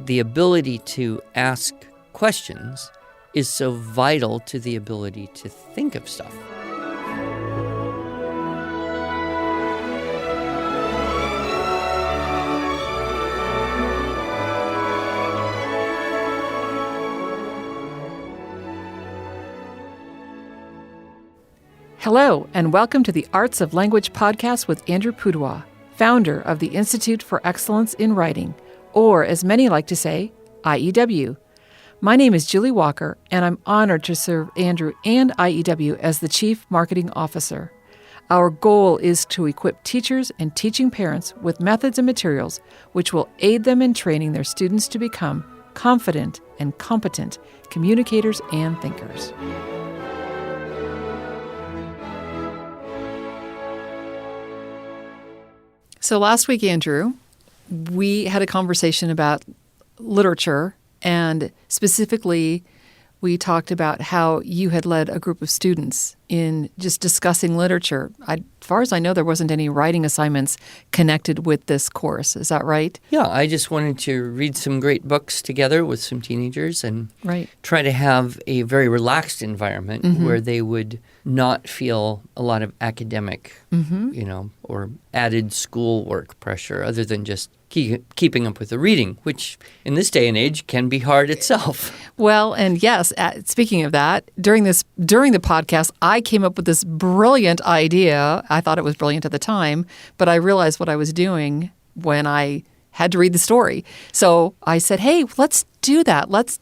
the ability to ask questions is so vital to the ability to think of stuff. Hello, and welcome to the Arts of Language podcast with Andrew Pudewa, founder of the Institute for Excellence in Writing, or as many like to say, IEW. My name is Julie Walker, and I'm honored to serve Andrew and IEW as the Chief Marketing Officer. Our goal is to equip teachers and teaching parents with methods and materials which will aid them in training their students to become confident and competent communicators and thinkers. So last week, Andrew, we had a conversation about literature, and specifically, we talked about how you had led a group of students in just discussing literature. As far as I know, there wasn't any writing assignments connected with this course. Is that right? Yeah, I just wanted to read some great books together with some teenagers and try to have a very relaxed environment where they would not feel a lot of academic, or added schoolwork pressure other than just keeping up with the reading, which in this day and age can be hard itself. Well, and yes, speaking of that, during the podcast, I came up with this brilliant idea. I thought it was brilliant at the time, but I realized what I was doing when I had to read the story. So I said, hey, let's do that. Let's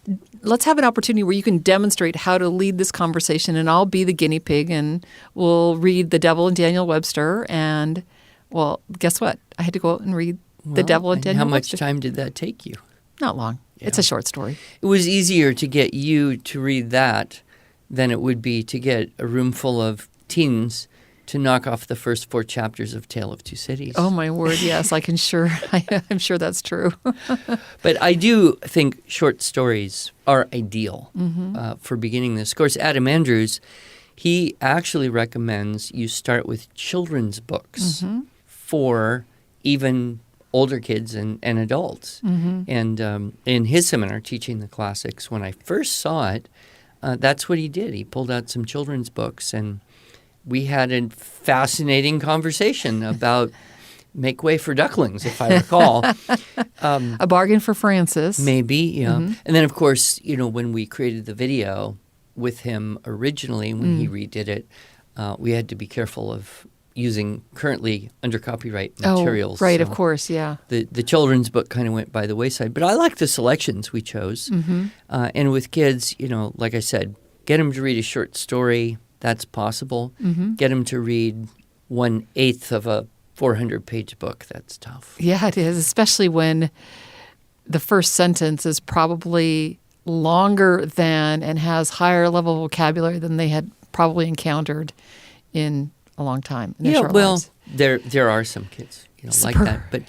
have an opportunity where you can demonstrate how to lead this conversation, and I'll be the guinea pig, and we'll read The Devil and Daniel Webster. And, well, guess what? I had to go out and read The Devil and Daniel Webster. How much time did that take you? Not long. Yeah. It's a short story. It was easier to get you to read that than it would be to get a room full of teens to knock off the first 4 chapters of Tale of Two Cities. Oh, my word, yes. I'm sure that's true. But I do think short stories are ideal for beginning this course. Adam Andrews, he actually recommends you start with children's books for even older kids and adults. And in his seminar, Teaching the Classics, when I first saw it, that's what he did. He pulled out some children's books, and we had a fascinating conversation about Make Way for Ducklings, if I recall. A bargain for Francis. Maybe, yeah. And then, of course, when we created the video with him originally, when he redid it, we had to be careful of using currently under copyright materials. Oh, right, of course, yeah. The children's book kind of went by the wayside. But I like the selections we chose. And with kids, like I said, get them to read a short story. That's possible. Get them to read 1/8 of a 400-page book. That's tough. Yeah, it is, especially when the first sentence is probably longer than and has higher level vocabulary than they had probably encountered in a long time. In their short lives. There are some kids like that. But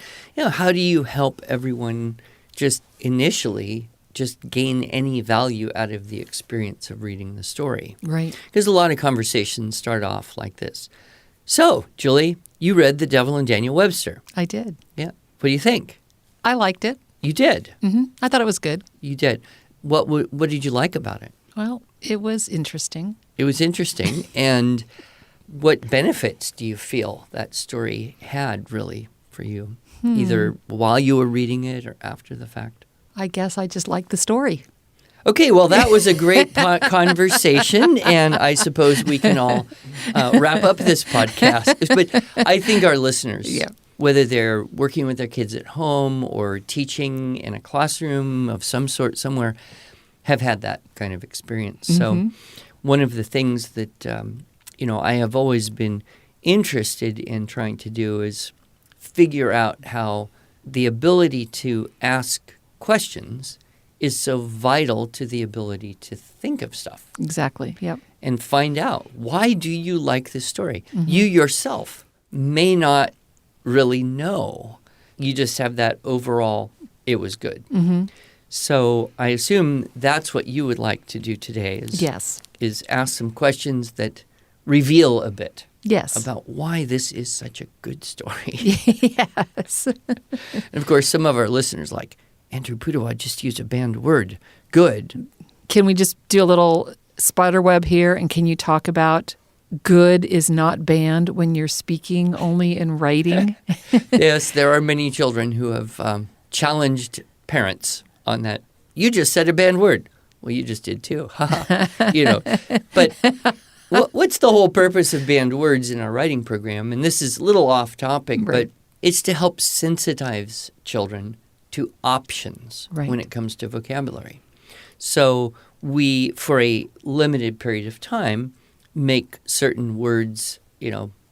how do you help everyone just initially just gain any value out of the experience of reading the story? Right. Because a lot of conversations start off like this. So, Julie, you read The Devil and Daniel Webster. I did. Yeah. What do you think? I liked it. You did? I thought it was good. You did. What did you like about it? Well, it was interesting. It was interesting. And what benefits do you feel that story had really for you, either while you were reading it or after the fact? I guess I just liked the story. Okay, well, that was a great conversation, and I suppose we can all wrap up this podcast. But I think our listeners, whether they're working with their kids at home or teaching in a classroom of some sort somewhere, have had that kind of experience. So one of the things that, I have always been interested in trying to do is figure out how the ability to ask questions is so vital to the ability to think of stuff. Exactly, yep. And find out, why do you like this story? You yourself may not really know. You just have that overall, it was good. So I assume that's what you would like to do today is ask some questions that reveal a bit about why this is such a good story. Yes. And of course, some of our listeners are like, Andrew Pudewa just used a banned word, good. Can we just do a little spider web here? And can you talk about good is not banned when you're speaking, only in writing? Yes, there are many children who have challenged parents on that. You just said a banned word. Well, you just did too. But what's the whole purpose of banned words in our writing program? And this is a little off topic, Right. but it's to help sensitize children to options when it comes to vocabulary. So we, for a limited period of time, make certain words,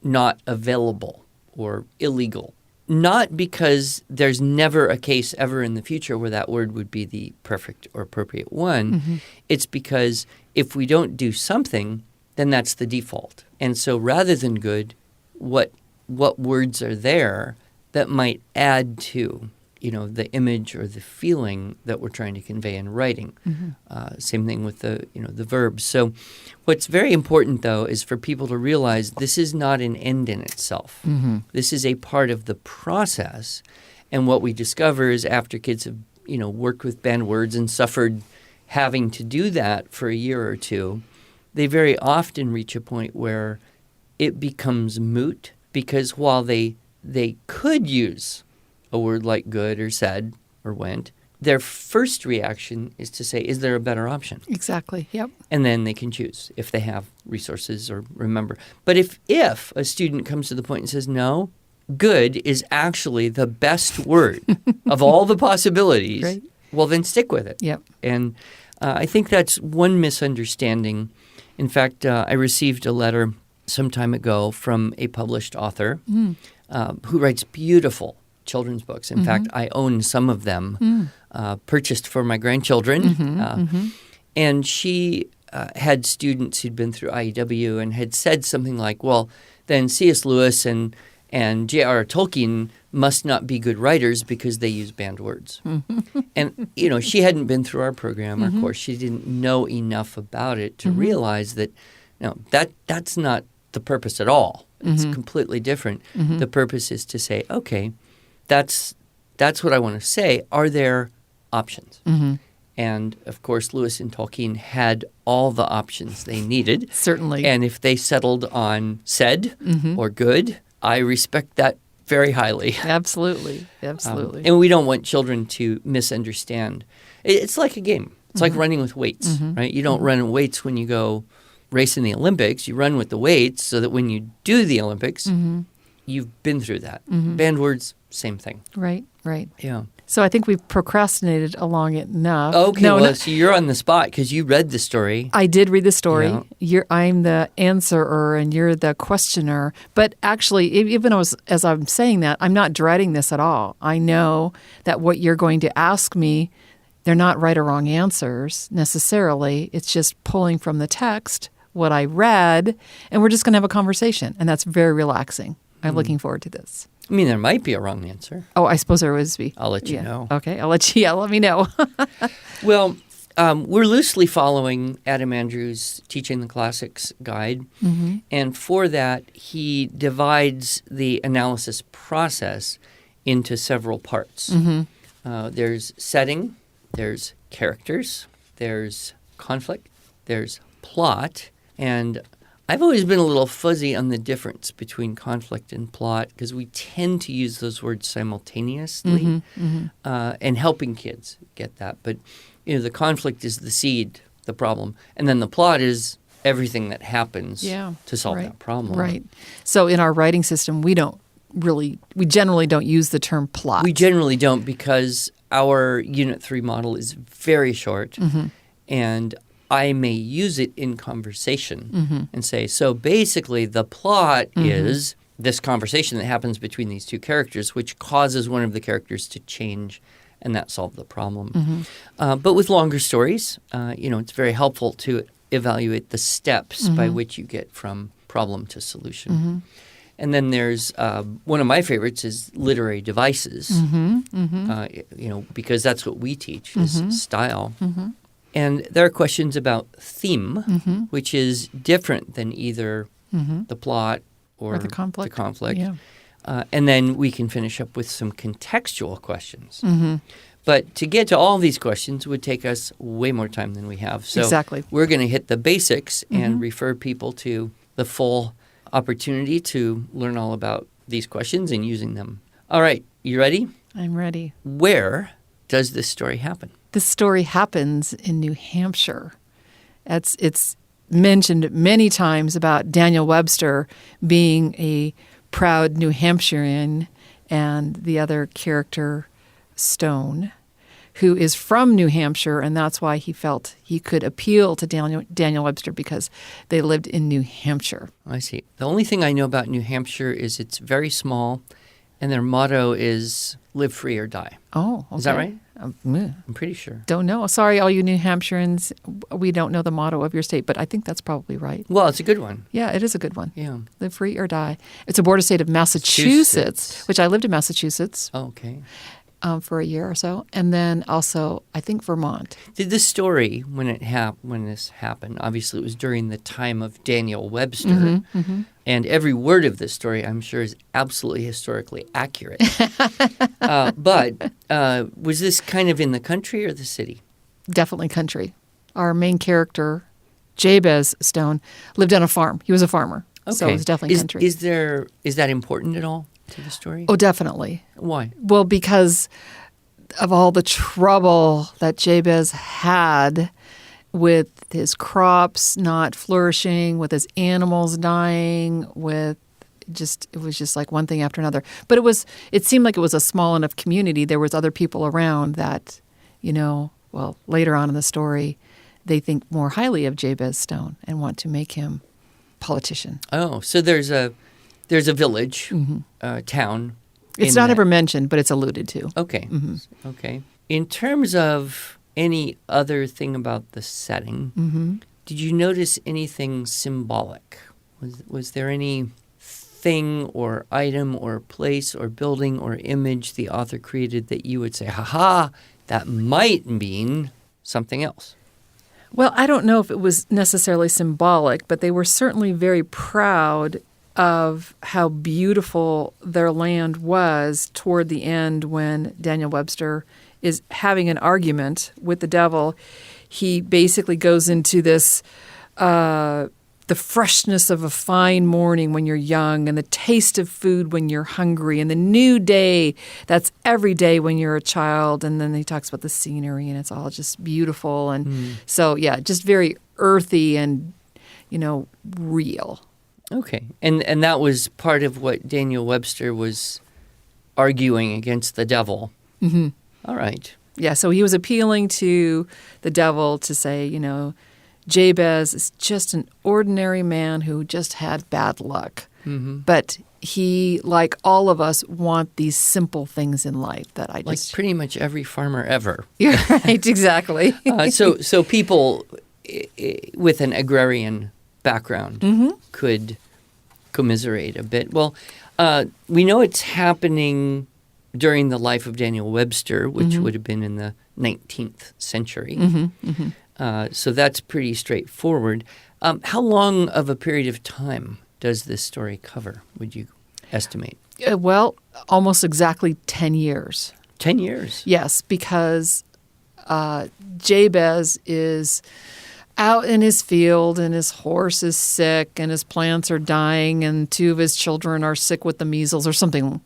not available or illegal. Not because there's never a case ever in the future where that word would be the perfect or appropriate one. Mm-hmm. It's because if we don't do something, then that's the default. And so rather than good, what words are there that might add to the image or the feeling that we're trying to convey in writing. Mm-hmm. Same thing with the verbs. So what's very important, though, is for people to realize this is not an end in itself. Mm-hmm. This is a part of the process. And what we discover is after kids have, worked with banned words and suffered having to do that for a year or two, they very often reach a point where it becomes moot because while they could use a word like good or said or went, their first reaction is to say, is there a better option? Exactly, yep. And then they can choose if they have resources or remember. But if a student comes to the point and says, no, good is actually the best word of all the possibilities, right. Well, then stick with it. Yep. And I think that's one misunderstanding. In fact, I received a letter some time ago from a published author who writes beautiful children's books. In fact, I own some of them, purchased for my grandchildren. And she had students who'd been through IEW and had said something like, well, then C.S. Lewis and J.R.R. Tolkien must not be good writers because they use banned words. And, she hadn't been through our program, our course. She didn't know enough about it to realize that, that's not the purpose at all. It's completely different. The purpose is to say, okay, that's what I want to say. Are there options? And, of course, Lewis and Tolkien had all the options they needed. Certainly. And if they settled on said or good, I respect that very highly. Absolutely. Absolutely. And we don't want children to misunderstand. It's like a game. It's like running with weights, right? You don't run weights when you go race in the Olympics. You run with the weights so that when you do the Olympics, you've been through that. Banned words, same thing. Right. Yeah. So I think we've procrastinated along it enough. Okay, so you're on the spot because you read the story. I did read the story. Yeah. I'm the answerer and you're the questioner. But actually, even as I'm saying that, I'm not dreading this at all. I know that what you're going to ask me, they're not right or wrong answers necessarily. It's just pulling from the text what I read, and we're just going to have a conversation. And that's very relaxing. I'm looking forward to this. I mean, there might be a wrong answer. Oh, I suppose there would be. I'll let you know. Okay, I'll let you. Yeah, let me know. Well, we're loosely following Adam Andrews' Teaching the Classics guide. And for that, he divides the analysis process into several parts. There's setting, there's characters, there's conflict, there's plot, and I've always been a little fuzzy on the difference between conflict and plot because we tend to use those words simultaneously and helping kids get that. But, the conflict is the seed, the problem, and then the plot is everything that happens to solve that problem. Right. So in our writing system, we generally don't use the term plot. We generally don't because our Unit 3 model is very short and I may use it in conversation and say, so basically the plot is this conversation that happens between these two characters, which causes one of the characters to change, and that solved the problem. But with longer stories, it's very helpful to evaluate the steps by which you get from problem to solution. And then there's one of my favorites is literary devices, because that's what we teach is style. And there are questions about theme, which is different than either the plot or the conflict. Yeah. And then we can finish up with some contextual questions. But to get to all these questions would take us way more time than we have. So Exactly. we're going to hit the basics and refer people to the full opportunity to learn all about these questions and using them. All right, you ready? I'm ready. Where does this story happen? This story happens in New Hampshire. It's mentioned many times about Daniel Webster being a proud New Hampshirean, and the other character, Stone, who is from New Hampshire, and that's why he felt he could appeal to Daniel Webster, because they lived in New Hampshire. I see. The only thing I know about New Hampshire is it's very small, and their motto is live free or die. Oh, okay. Is that right? I'm pretty sure. Don't know. Sorry, all you New Hampshireans, we don't know the motto of your state, but I think that's probably right. Well, it's a good one. Yeah, it is a good one. Yeah. Live free or die. It's a border state of Massachusetts, which I lived in Massachusetts. Oh, okay. For a year or so, and then also I think Vermont. Did the story when this happened? Obviously, it was during the time of Daniel Webster, and every word of this story, I'm sure, is absolutely historically accurate. But was this kind of in the country or the city? Definitely country. Our main character, Jabez Stone, lived on a farm. He was a farmer, so it was definitely country. Is that important at all to the story? Oh, definitely. Why? Well, because of all the trouble that Jabez had with his crops not flourishing, with his animals dying, it was just like one thing after another. But it seemed like it was a small enough community. There was other people around that, later on in the story, they think more highly of Jabez Stone and want to make him politician. Oh, so there's a village, town. It's not ever mentioned, but it's alluded to. Okay. Okay. In terms of any other thing about the setting, did you notice anything symbolic? Was there any thing or item or place or building or image the author created that you would say, ha, that might mean something else? Well, I don't know if it was necessarily symbolic, but they were certainly very proud of how beautiful their land was toward the end when Daniel Webster is having an argument with the devil. He basically goes into this, the freshness of a fine morning when you're young, and the taste of food when you're hungry, and the new day that's every day when you're a child. And then he talks about the scenery, and it's all just beautiful. And so, yeah, just very earthy and, real. Okay. And that was part of what Daniel Webster was arguing against the devil. Mm-hmm. All right. Yeah, so he was appealing to the devil to say, Jabez is just an ordinary man who just had bad luck. Mm-hmm. But he, like all of us, want these simple things in life that I just... Like pretty much every farmer ever. You're right, exactly. So people with an agrarian background could commiserate a bit. Well, we know it's happening during the life of Daniel Webster, which would have been in the 19th century. So that's pretty straightforward. How long of a period of time does this story cover, would you estimate? Well, almost exactly 10 years. 10 years? Yes, because Jabez is out in his field, and his horse is sick, and his plants are dying, and two of his children are sick with the measles or something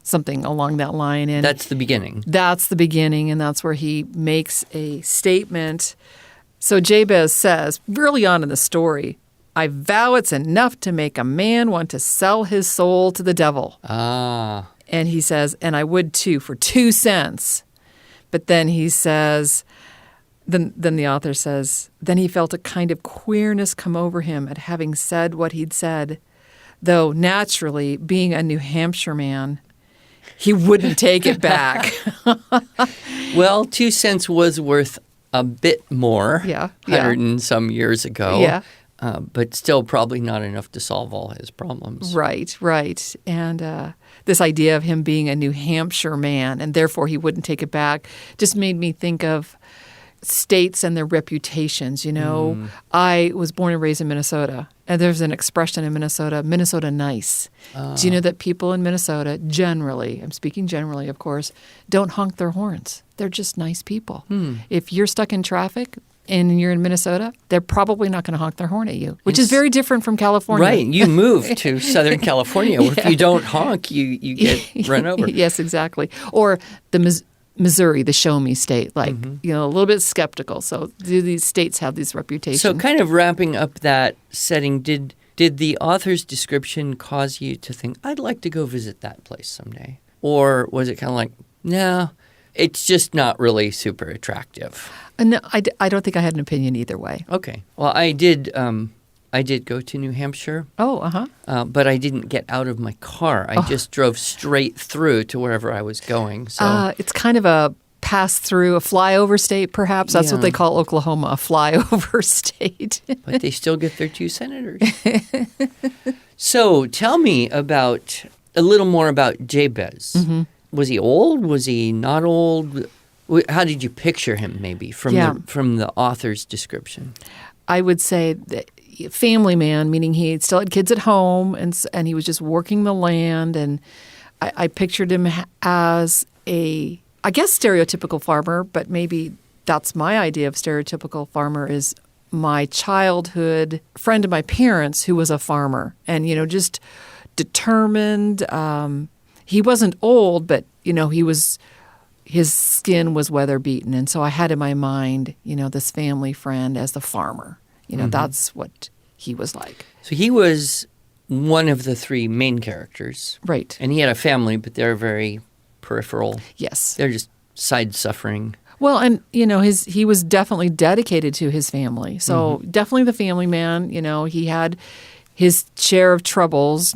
along that line. And that's the beginning. That's the beginning, and that's where he makes a statement. So Jabez says, early on in the story, I vow it's enough to make a man want to sell his soul to the devil. Ah. And he says, and I would too, for 2 cents. But then he says... Then the author says, then he felt a kind of queerness come over him at having said what he'd said, though naturally, being a New Hampshire man, he wouldn't take it back. Well, 2 cents was worth a bit more, 100 and some years ago, but still probably not enough to solve all his problems. Right. And this idea of him being a New Hampshire man, and therefore he wouldn't take it back, just made me think of states and their reputations. I was born and raised in Minnesota, and there's an expression in Minnesota, Minnesota nice. Do you know that people in Minnesota generally, I'm speaking generally, of course, don't honk their horns? They're just nice people. If you're stuck in traffic and you're in Minnesota, they're probably not going to honk their horn at you, which is very different from California. Right. You move to Southern California where if you don't honk, you get run over. Yes, exactly. Or the Missouri, the show me state, a little bit skeptical. So do these states have these reputations? So kind of wrapping up that setting, did the author's description cause you to think, I'd like to go visit that place someday? Or was it kind of like, no, it's just not really super attractive? No, I don't think I had an opinion either way. Okay. Well, I did go to New Hampshire. Oh, but I didn't get out of my car. I just drove straight through to wherever I was going. So it's kind of a pass-through, a flyover state, perhaps. That's what they call Oklahoma, a flyover state. But they still get their 2 senators. So tell me a little more about Jabez. Was he old? Was he not old? How did you picture him maybe from the author's description? I would say that family man, meaning he still had kids at home and he was just working the land. And I pictured him as I guess stereotypical farmer, but maybe that's my idea of stereotypical farmer is my childhood friend of my parents who was a farmer and, just determined. He wasn't old, but, his skin was weather beaten. And so I had in my mind, this family friend as the farmer. That's what he was like. So he was one of the 3 main characters. Right. And he had a family, but they're very peripheral. Yes. They're just side suffering. Well, and, he was definitely dedicated to his family. So definitely the family man, he had his share of troubles,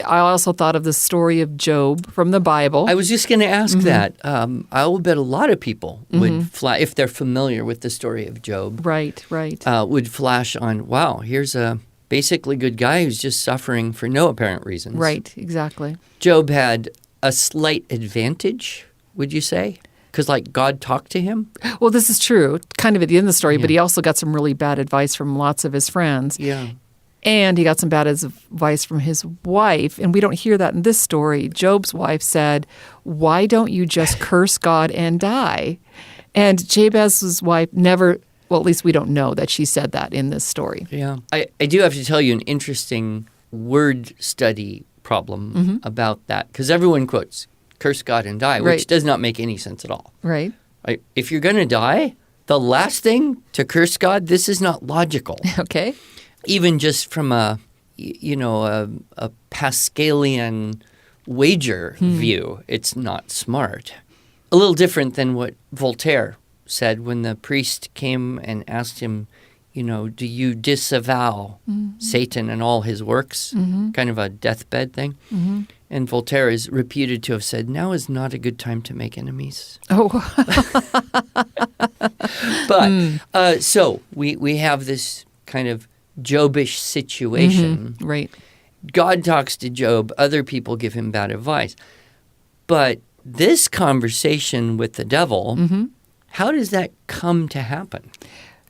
I also thought of the story of Job from the Bible. I was just going to ask that. I will bet a lot of people would if they're familiar with the story of Job. Right. Would flash on, wow, here's a basically good guy who's just suffering for no apparent reasons. Right, exactly. Job had a slight advantage, would you say? Because, God talked to him? Well, this is true, kind of at the end of the story, but he also got some really bad advice from lots of his friends. Yeah. And he got some bad advice from his wife, and we don't hear that in this story. Job's wife said, "Why don't you just curse God and die?" And Jabez's wife never, well, at least we don't know that she said that in this story. Yeah. I do have to tell you an interesting word study problem about that, because everyone quotes, curse God and die, which does not make any sense at all. Right. If you're going to die, the last thing to curse God, this is not logical. Okay. Even just from a Pascalian wager view, it's not smart. A little different than what Voltaire said when the priest came and asked him, do you disavow Satan and all his works? Kind of a deathbed thing. And Voltaire is reputed to have said, now is not a good time to make enemies. Oh. But so we have this kind of Jobish situation. Right. God talks to Job. Other people give him bad advice. But this conversation with the devil, how does that come to happen?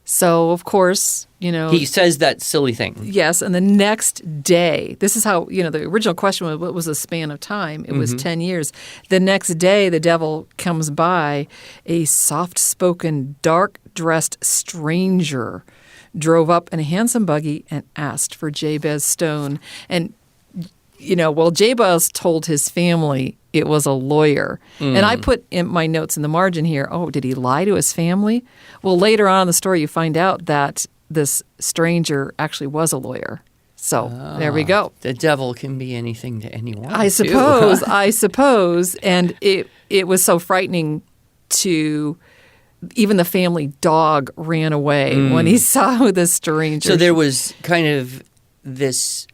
So, of course, he says that silly thing. Yes, and the next day, this is how, the original question was, what was the span of time? It was 10 years. The next day, the devil comes by, a soft-spoken, dark-dressed stranger drove up in a handsome buggy and asked for Jabez's stone. And, Jabez told his family it was a lawyer. And I put in my notes in the margin here, did he lie to his family? Well, later on in the story, you find out that this stranger actually was a lawyer. So there we go. The devil can be anything to anyone. I suppose. And it was so frightening to... Even the family dog ran away when he saw the stranger. So there was kind of this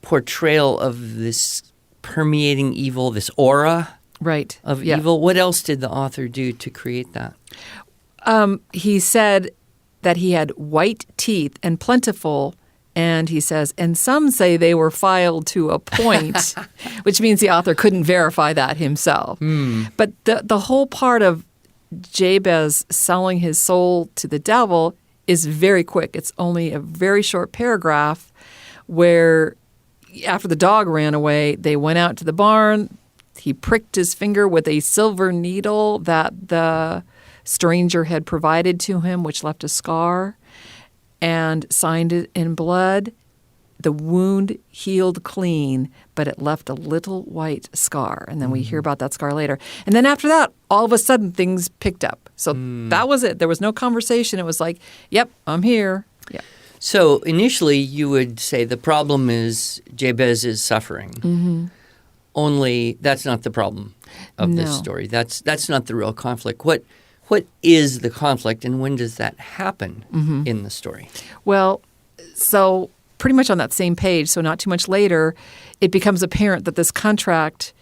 portrayal of this permeating evil, this aura of evil. What else did the author do to create that? He said that he had white teeth and plentiful, and he says, and some say they were filed to a point, which means the author couldn't verify that himself. But the whole part of Jabez selling his soul to the devil is very quick. It's only a very short paragraph where after the dog ran away, they went out to the barn. He pricked his finger with a silver needle that the stranger had provided to him, which left a scar, and signed it in blood. The wound healed clean, but it left a little white scar. And then we hear about that scar later. And then after that, all of a sudden, things picked up. So that was it. There was no conversation. It was like, yep, I'm here. Yeah. So initially, you would say the problem is Jabez is suffering. Mm-hmm. Only that's not the problem of this No. story. That's not the real conflict. What is the conflict, and when does that happen in the story? Well, so pretty much on that same page, so not too much later, it becomes apparent that this contract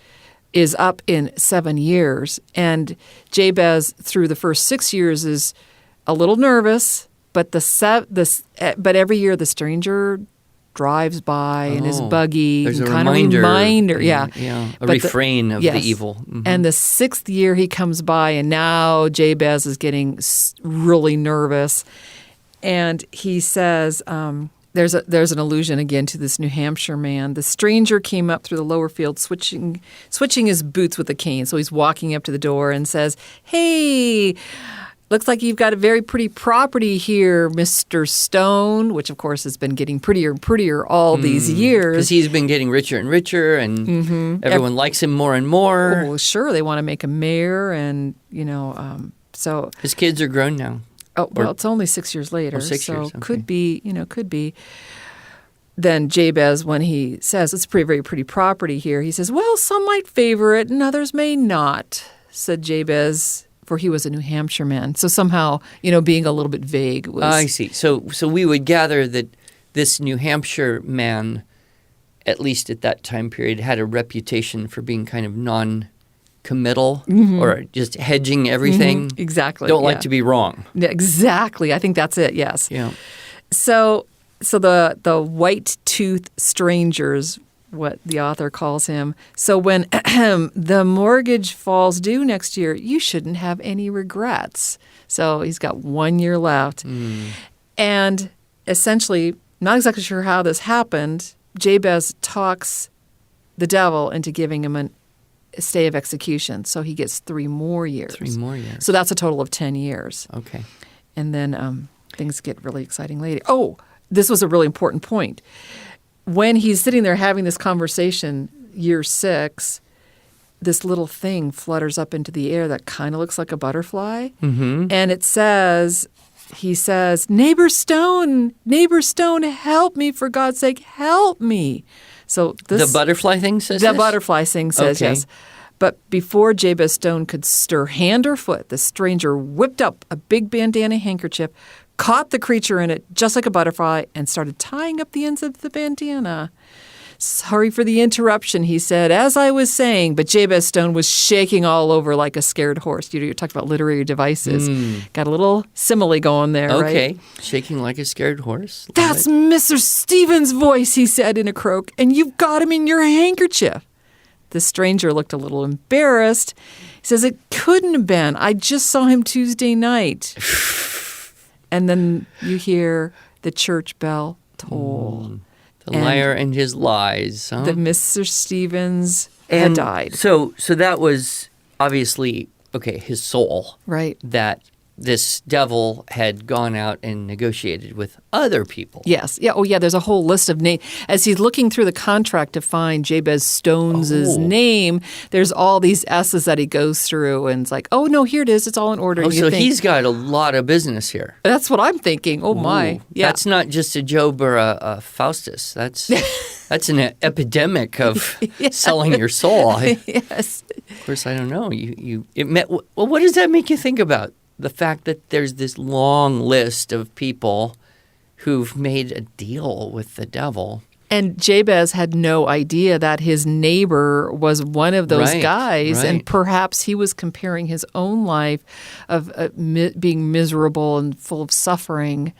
is up in 7 years. And Jabez, through the first 6 years, is a little nervous, but but every year the stranger drives by in his buggy. There's a kind reminder. of reminder, yeah. A refrain of the evil. Mm-hmm. And the 6th year he comes by, and now Jabez is getting really nervous. And he says, there's an allusion again to this New Hampshire man. The stranger came up through the lower field, switching his boots with a cane. So he's walking up to the door and says, "Hey, looks like you've got a very pretty property here, Mr. Stone," which, of course, has been getting prettier and prettier all these years. Because he's been getting richer and richer, and everyone likes him more and more. Oh, well, sure. They want to make him mayor, and, so... His kids are grown now. Oh, well, it's only 6 years later. 6 so years, okay. could be. Then Jabez, when he says, it's a very pretty property here, he says, well, some might favor it and others may not, said Jabez, for he was a New Hampshire man. So somehow, being a little bit vague was... I see. So we would gather that this New Hampshire man, at least at that time period, had a reputation for being kind of non-committal or just hedging everything. Exactly. Don't like to be wrong. Yeah, exactly. I think that's it, yes. Yeah. So the white-toothed strangers, what the author calls him. So when the mortgage falls due next year, you shouldn't have any regrets. So he's got 1 year left. And essentially, not exactly sure how this happened, Jabez talks the devil into giving him a stay of execution. So he gets 3 more years. 3 more years. So that's a total of 10 years. Okay. And then things get really exciting later. Oh, this was a really important point. When he's sitting there having this conversation, year 6, this little thing flutters up into the air that kind of looks like a butterfly. And it says, he says, Neighbor Stone, help me, for God's sake, help me. So the butterfly thing says the this? butterfly thing says, Okay. yes. But before Jabez Stone could stir hand or foot, the stranger whipped up a big bandana handkerchief, caught the creature in it just like a butterfly, and started tying up the ends of the bandana. Sorry for the interruption, he said, as I was saying, but Jabez Stone was shaking all over like a scared horse. You talked about literary devices. Got a little simile going there, right? Okay. Shaking like a scared horse. Love That's it. Mr. Stevens' voice, he said in a croak, and you've got him in your handkerchief. The stranger looked a little embarrassed. He says, it couldn't have been. I just saw him Tuesday night. And then you hear the church bell toll. The liar and his lies. Huh? That Mr. Stevens had died. So that was obviously, his soul. Right. That this devil had gone out and negotiated with other people. Yes. Yeah. Oh, yeah. There's a whole list of names. As he's looking through the contract to find Jabez Stone's name, there's all these S's that he goes through, and it's like, oh, no, here it is. It's all in order. Oh, so he's got a lot of business here. That's what I'm thinking. Oh, my. Ooh, Yeah. That's not just a Job or a Faustus. That's an epidemic of selling your soul. Yes. Of course, I don't know. What does that make you think about? The fact that there's this long list of people who've made a deal with the devil. And Jabez had no idea that his neighbor was one of those guys. Right. And perhaps he was comparing his own life of being miserable and full of suffering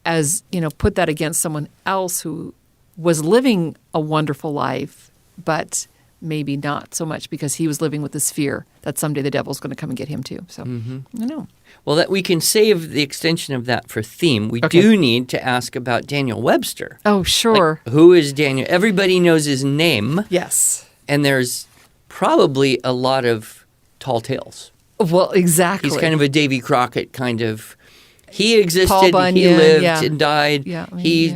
as, put that against someone else who was living a wonderful life, but maybe not so much because he was living with this fear that someday the devil's going to come and get him too. So, I don't know. Well, that we can save the extension of that for theme. We do need to ask about Daniel Webster. Oh, sure. Like, who is Daniel? Everybody knows his name. Yes. And there's probably a lot of tall tales. Well, exactly. He's kind of a Davy Crockett kind of. He existed, Paul Bunyan, he lived and died. Yeah, he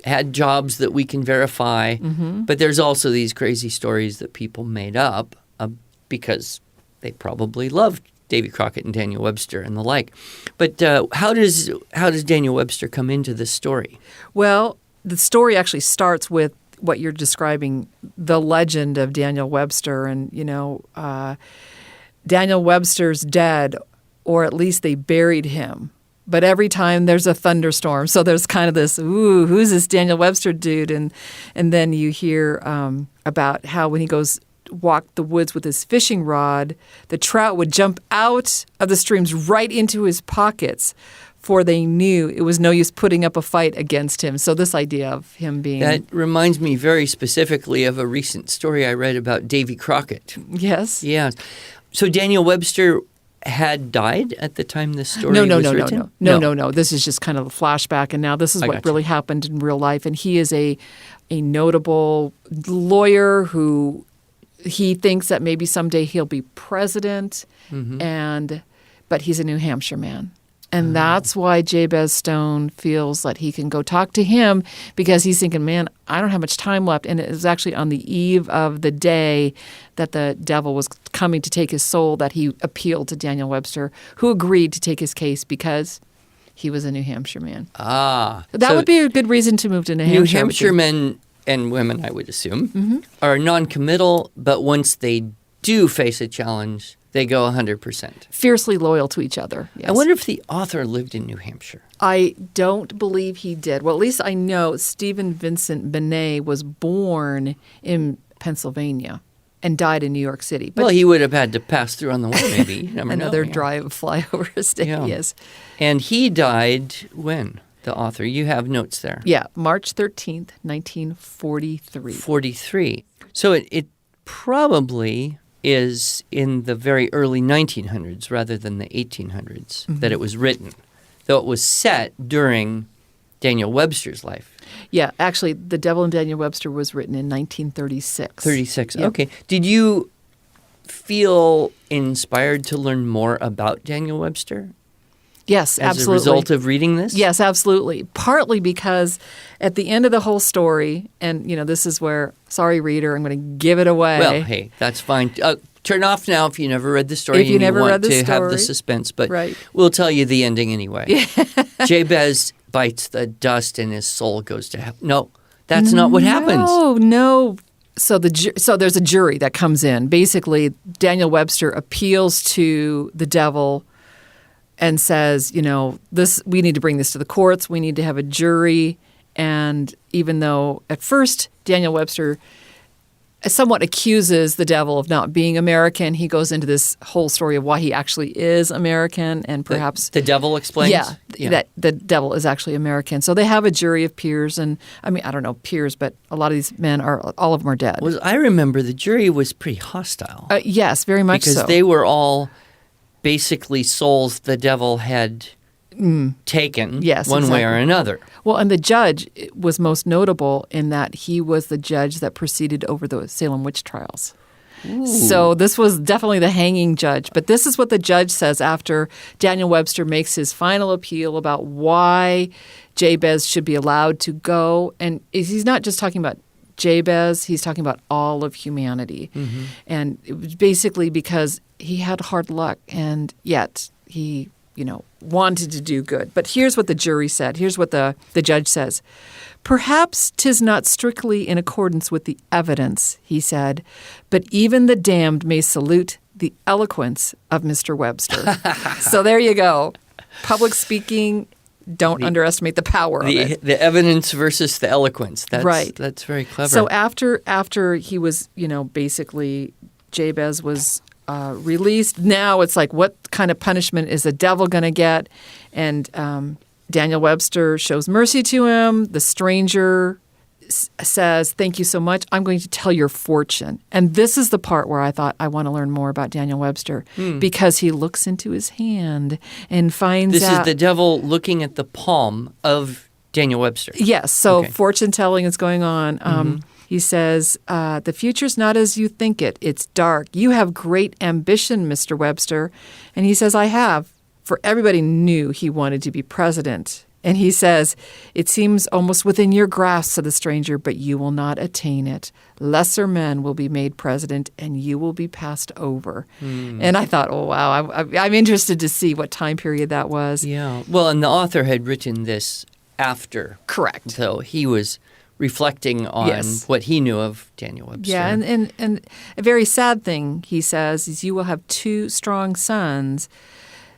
had jobs that we can verify. But there's also these crazy stories that people made up because they probably loved Davy Crockett and Daniel Webster and the like. But how does Daniel Webster come into this story? Well, the story actually starts with what you're describing, the legend of Daniel Webster. And, Daniel Webster's dead, or at least they buried him. But every time there's a thunderstorm, so there's kind of this, ooh, who's this Daniel Webster dude? And then you hear about how when he goes walk the woods with his fishing rod, the trout would jump out of the streams right into his pockets, for they knew it was no use putting up a fight against him. So this idea of him being... That reminds me very specifically of a recent story I read about Davy Crockett. Yes? Yeah. So Daniel Webster had died at the time this story was written? No. This is just kind of a flashback, and now this is what really happened in real life. And he is a notable lawyer who he thinks that maybe someday he'll be president, but he's a New Hampshire man. And that's why Jabez Stone feels that he can go talk to him, because he's thinking, man, I don't have much time left. And it was actually on the eve of the day that the devil was coming to take his soul that he appealed to Daniel Webster, who agreed to take his case because he was a New Hampshire man. That would be a good reason to move to New Hampshire. New Hampshire men and women, I would assume, are non-committal, but once they do face a challenge, they go 100%. Fiercely loyal to each other. Yes. I wonder if the author lived in New Hampshire. I don't believe he did. Well, at least I know Stephen Vincent Benet was born in Pennsylvania and died in New York City. But he would have had to pass through on the way, maybe. Another drive flyover state, yes. And he died when? The author. You have notes there. Yeah, March 13th, 1943. 43. So it probably is in the very early 1900s rather than the 1800s that it was written, though it was set during Daniel Webster's life. Yeah, actually, The Devil and Daniel Webster was written in 1936. 36, yep. Okay. Did you feel inspired to learn more about Daniel Webster? Yes, absolutely. As a result of reading this? Yes, absolutely. Partly because at the end of the whole story, and, this is where, sorry, reader, I'm going to give it away. Well, hey, that's fine. Turn off now if you never read the story and you want to have the suspense. But we'll tell you the ending anyway. Jabez bites the dust and his soul goes to heaven. No, that's not what happens. No. So there's a jury that comes in. Basically, Daniel Webster appeals to the devil and says, we need to bring this to the courts. We need to have a jury. And even though at first Daniel Webster somewhat accuses the devil of not being American, he goes into this whole story of why he actually is American, and perhaps the devil explains? Yeah, that the devil is actually American. So they have a jury of peers, and I don't know peers, but a lot of these men all of them are dead. Well, I remember the jury was pretty hostile. Yes, very much so. Because they were all basically souls the devil had taken one way or another. Well, and the judge was most notable in that he was the judge that presided over the Salem witch trials. Ooh. So this was definitely the hanging judge. But this is what the judge says after Daniel Webster makes his final appeal about why Jabez should be allowed to go. And he's not just talking about Jabez, he's talking about all of humanity. And it was basically because he had hard luck, and yet he, wanted to do good. But here's what the jury said. Here's what the judge says. Perhaps 'tis not strictly in accordance with the evidence, he said, but even the damned may salute the eloquence of Mr. Webster. So there you go. Public speaking, don't underestimate the power of it. The evidence versus the eloquence. That's, right. That's very clever. So after he was, basically Jabez was released, now it's like, what kind of punishment is the devil going to get? And Daniel Webster shows mercy to him. The stranger says, "Thank you so much. I'm going to tell your fortune." And this is the part where I thought I want to learn more about Daniel Webster because he looks into his hand and finds this out. This is the devil looking at the palm of Daniel Webster. Yes. So fortune telling is going on. He says, "The future's not as you think it. It's dark. You have great ambition, Mr. Webster." And he says, "I have." For everybody knew he wanted to be president. And he says, "It seems almost within your grasp," said the stranger, "but you will not attain it. Lesser men will be made president, and you will be passed over." And I thought, oh, wow, I'm interested to see what time period that was. Yeah. Well, and the author had written this after. Correct. So he was reflecting on what he knew of Daniel Webster. Yeah, and a very sad thing, he says, is you will have 2 strong sons,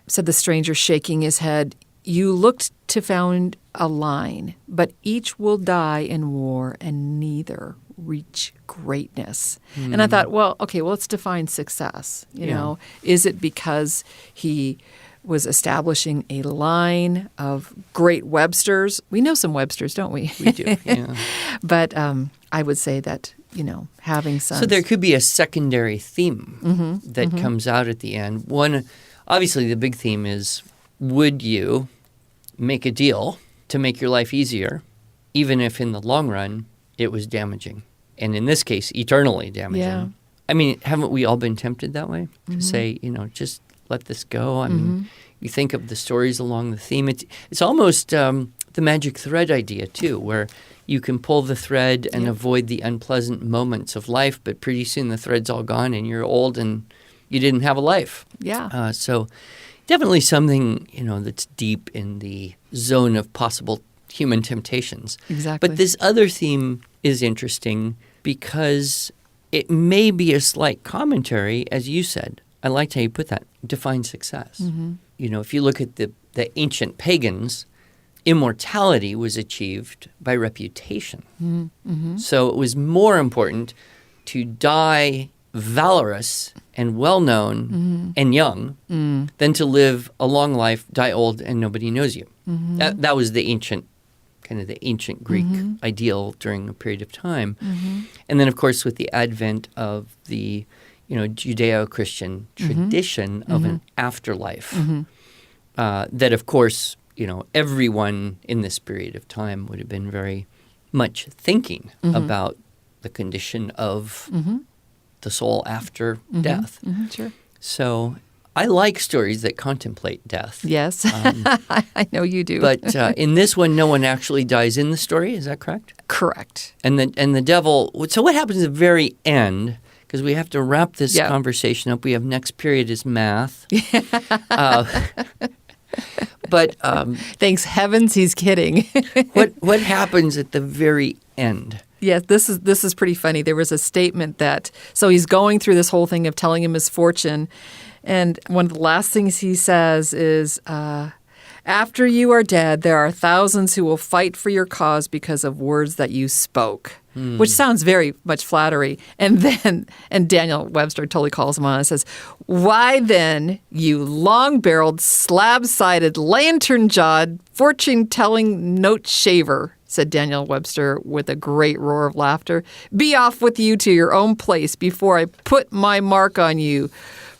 said the stranger, shaking his head. "You looked to found a line, but each will die in war and neither reach greatness." And I thought, well, let's define success. You know, is it because he was establishing a line of great Websters? We know some Websters, don't we? We do, yeah. But I would say that, having sons. So there could be a secondary theme that comes out at the end. One, obviously the big theme is, would you make a deal to make your life easier, even if in the long run it was damaging? And in this case, eternally damaging. Yeah. I mean, haven't we all been tempted that way? To say, just let this go? I mean, you think of the stories along the theme. It's almost the magic thread idea, too, where you can pull the thread and avoid the unpleasant moments of life, but pretty soon the thread's all gone and you're old and you didn't have a life. Yeah. So definitely something, that's deep in the zone of possible human temptations. Exactly. But this other theme is interesting because it may be a slight commentary, as you said. I liked how you put that, define success. If you look at the ancient pagans, immortality was achieved by reputation. So it was more important to die valorous and well-known and young than to live a long life, die old, and nobody knows you. That was the ancient Greek ideal during a period of time. And then, of course, with the advent of the Judeo-Christian tradition of an afterlife, that, of course, everyone in this period of time would have been very much thinking about the condition of the soul after death. Sure. So I like stories that contemplate death. Yes, I know you do. But in this one, no one actually dies in the story. Is that correct? Correct. And the devil. So what happens at the very end? Because we have to wrap this conversation up. We have next period is math. But thanks heavens he's kidding. What happens at the very end? Yes, this is pretty funny. There was a statement so he's going through this whole thing of telling him his fortune, and one of the last things he says is, "After you are dead, there are thousands who will fight for your cause because of words that you spoke," which sounds very much flattery. And Daniel Webster totally calls him on and says, "Why then, you long-barreled, slab-sided, lantern-jawed, fortune-telling note shaver," said Daniel Webster with a great roar of laughter, "be off with you to your own place before I put my mark on you.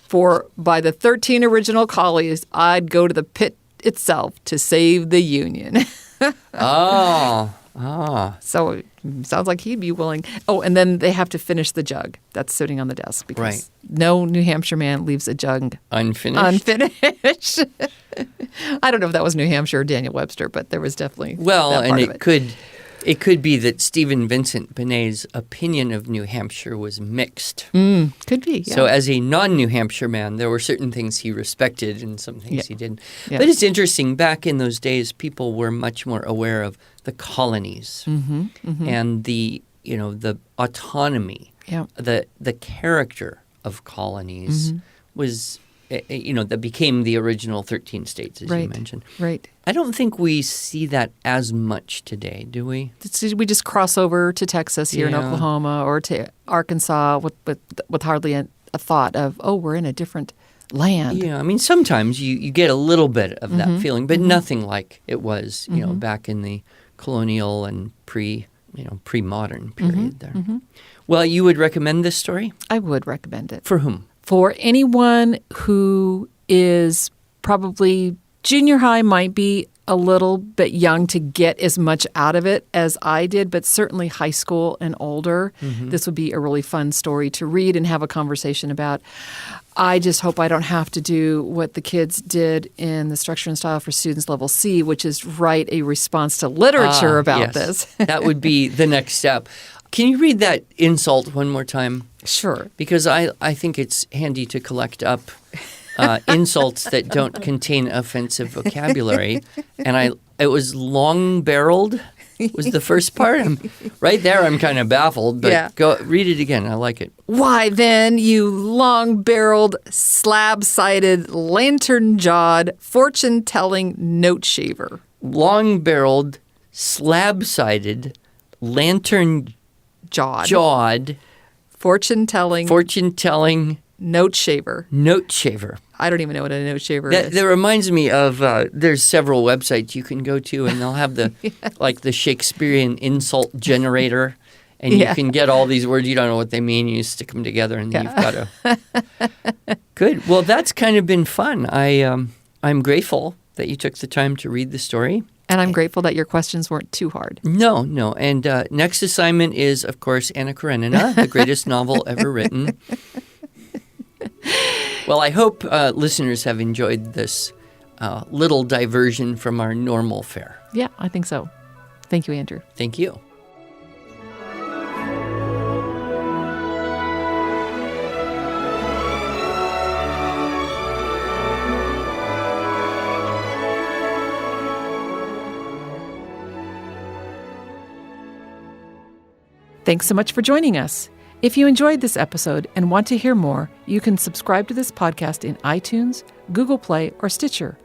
For by the 13 original colonies, I'd go to the pit itself to save the Union." So it sounds like he'd be willing. Oh, and then they have to finish the jug that's sitting on the desk because no New Hampshire man leaves a jug unfinished. I don't know if that was New Hampshire or Daniel Webster, but there was definitely that part of it. It could be that Stephen Vincent Benet's opinion of New Hampshire was mixed. Could be, yeah. So as a non-New Hampshire man, there were certain things he respected and some things he didn't. Yeah. But it's interesting, back in those days, people were much more aware of the colonies and the autonomy, the character of colonies was that became the original 13 states, as you mentioned. Right. I don't think we see that as much today, do we? We just cross over to Texas here in Oklahoma or to Arkansas with hardly a thought of, we're in a different land. Yeah, I mean, sometimes you get a little bit of that feeling, but nothing like it was, back in the colonial and pre-modern period there. Well, you would recommend this story? I would recommend it. For whom? For anyone who is probably junior high, might be a little bit young to get as much out of it as I did, but certainly high school and older. This would be a really fun story to read and have a conversation about. I just hope I don't have to do what the kids did in the Structure and Style for Students Level C, which is write a response to literature about this. That would be the next step. Can you read that insult one more time? Sure. Because I think it's handy to collect up insults that don't contain offensive vocabulary. And it was long-barreled was the first part. Right there, I'm kind of baffled. But go read it again. I like it. Why then, you long-barreled, slab-sided, lantern-jawed, fortune-telling note shaver. Long-barreled, slab-sided, lantern-jawed, fortune-telling, note shaver. Note shaver. I don't even know what a note shaver is. That reminds me of there's several websites you can go to, and they'll have the like the Shakespearean insult generator, and you can get all these words you don't know what they mean. You stick them together, and you've got to. Good. Well, that's kind of been fun. I'm grateful that you took the time to read the story. And I'm grateful that your questions weren't too hard. No. And next assignment is, of course, Anna Karenina, the greatest novel ever written. Well, I hope listeners have enjoyed this little diversion from our normal fare. Yeah, I think so. Thank you, Andrew. Thank you. Thanks so much for joining us. If you enjoyed this episode and want to hear more, you can subscribe to this podcast in iTunes, Google Play, or Stitcher,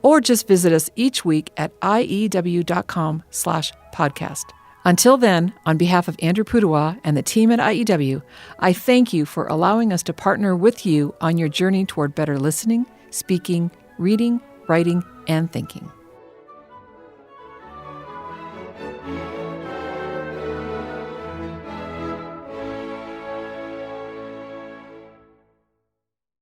or just visit us each week at iew.com/podcast. Until then, on behalf of Andrew Pudewa and the team at IEW, I thank you for allowing us to partner with you on your journey toward better listening, speaking, reading, writing, and thinking.